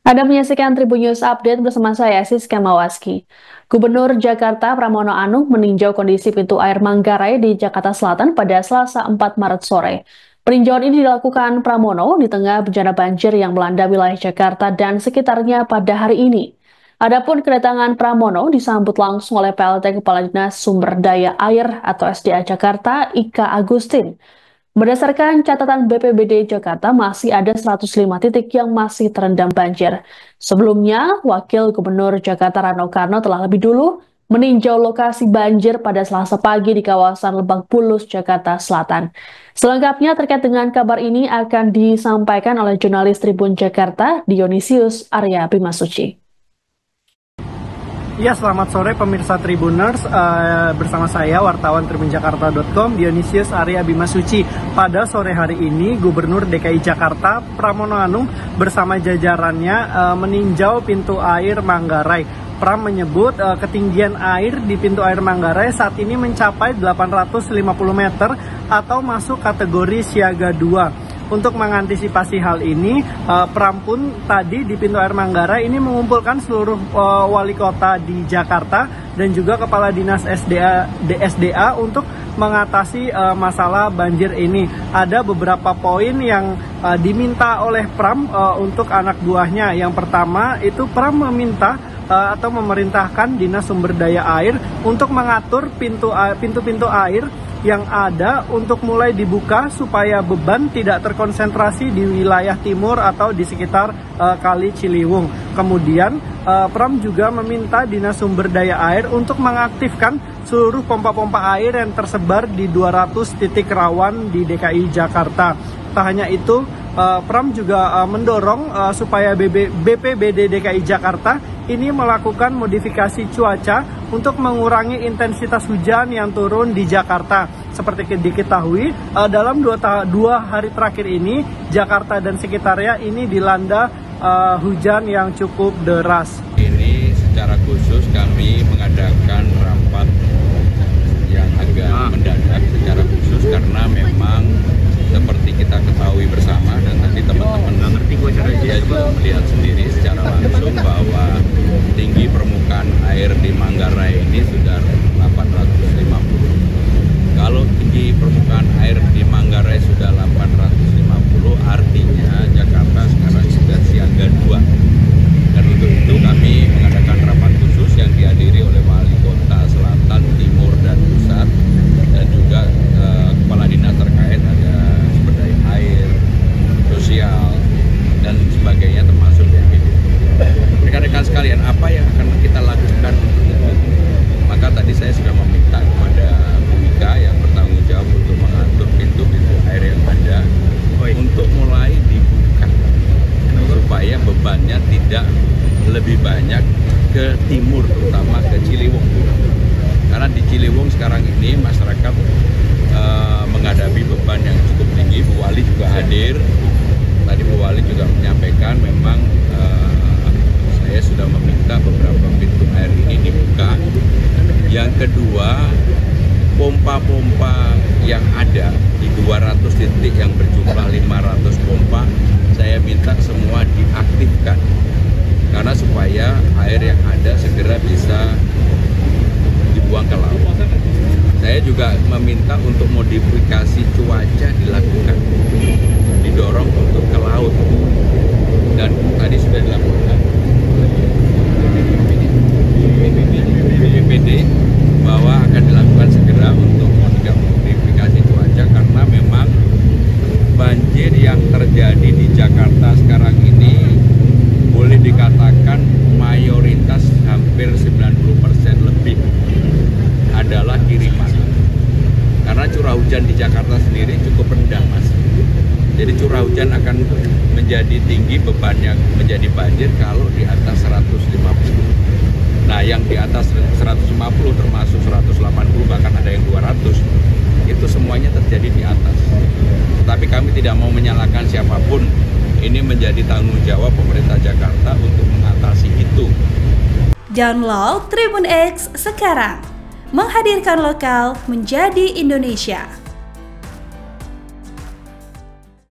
Anda menyaksikan Tribun News Update bersama saya, Siska Mawaski. Gubernur Jakarta Pramono Anung meninjau kondisi pintu air Manggarai di Jakarta Selatan pada Selasa 4 Maret sore. Peninjauan ini dilakukan Pramono di tengah bencana banjir yang melanda wilayah Jakarta dan sekitarnya pada hari ini. Adapun kedatangan Pramono disambut langsung oleh PLT Kepala Dinas Sumber Daya Air atau SDA Jakarta, Ika Agustin. Berdasarkan catatan BPBD Jakarta, masih ada 105 titik yang masih terendam banjir. Sebelumnya, Wakil Gubernur Jakarta Rano Karno telah lebih dulu meninjau lokasi banjir pada Selasa pagi di kawasan Lebak Bulus, Jakarta Selatan. Selengkapnya terkait dengan kabar ini akan disampaikan oleh jurnalis Tribun Jakarta, Dionysius Arya Bimasuci. Ya, selamat sore pemirsa Tribuners, bersama saya wartawan tribunjakarta.com Dionysius Arya Bimasuci. Pada sore hari ini Gubernur DKI Jakarta Pramono Anung bersama jajarannya meninjau pintu air Manggarai. Pram menyebut ketinggian air di pintu air Manggarai saat ini mencapai 850 meter atau masuk kategori siaga 2. Untuk mengantisipasi hal ini, Pram pun tadi di pintu air Manggarai ini mengumpulkan seluruh wali kota di Jakarta dan juga kepala dinas DSDA untuk mengatasi masalah banjir ini. Ada beberapa poin yang diminta oleh Pram untuk anak buahnya. Yang pertama itu Pram meminta atau memerintahkan Dinas Sumber Daya Air untuk mengatur pintu-pintu air yang ada untuk mulai dibuka supaya beban tidak terkonsentrasi di wilayah timur atau di sekitar Kali Ciliwung. Kemudian Pram juga meminta Dinas Sumber Daya Air untuk mengaktifkan seluruh pompa-pompa air yang tersebar di 200 titik rawan di DKI Jakarta. Tak hanya itu, Pram juga mendorong supaya BPBD DKI Jakarta ini melakukan modifikasi cuaca untuk mengurangi intensitas hujan yang turun di Jakarta. Seperti diketahui, dalam dua hari terakhir ini, Jakarta dan sekitarnya ini dilanda hujan yang cukup deras. Ini secara khusus kami mengadakan rapat yang agak mendadak secara khusus karena memang seperti kita ketahui bersama dan nanti teman-teman juga melihat sendiri secara langsung bahwa tinggi permukaan air di Manggarai ini sudah 850. Kalau tinggi permukaan air di Manggarai sudah 850, artinya Jakarta sekarang sudah siaga 2. Dan untuk itu kami mengadakan rapat khusus yang dihadiri oleh wali kota Selatan, Timur, dan Pusat, dan juga kepala dinas terkait, ada sumber daya air, sosial, dan sebagainya, termasuk BPBD. Rekan-rekan sekalian, apa yang akan kita lakukan untuk itu? Maka tadi saya sudah meminta kepada Bu Ika yang bertanggung jawab untuk mengatur pintu-pintu air yang ada untuk mulai dibuka supaya bebannya tidak lebih banyak ke timur, terutama ke Ciliwung. Karena di Ciliwung sekarang ini masyarakat menghadapi beban yang cukup tinggi. Bu Wali juga hadir. Tadi Bu Wali juga menyampaikan memang saya sudah meminta beberapa pintu air ini dibuka. Yang kedua, pompa-pompa yang ada di 200 titik yang berjumlah 500 pompa, saya minta semua diaktifkan. Karena supaya air yang ada segera bisa dibuang ke laut. Saya juga meminta untuk modifikasi cuaca dilakukan, didorong untuk ke laut, dan tadi sudah dilakukan BPBD bahwa akan dilakukan segera untuk modifikasi cuaca karena memang banjir yang terjadi di Jakarta sekarang ini boleh dikatakan mayoritas hampir 90% lebih adalah kiriman. Karena curah hujan di Jakarta sendiri cukup rendah, Mas. Jadi curah hujan akan menjadi tinggi, bebannya menjadi banjir kalau di atas 150. Nah, yang di atas 150 termasuk 180 bahkan ada yang 200, itu semuanya terjadi di atas. Tetapi kami tidak mau menyalahkan siapapun. Ini menjadi tanggung jawab pemerintah Jakarta untuk mengatasi itu. Download Tribun X sekarang, menghadirkan lokal menjadi Indonesia.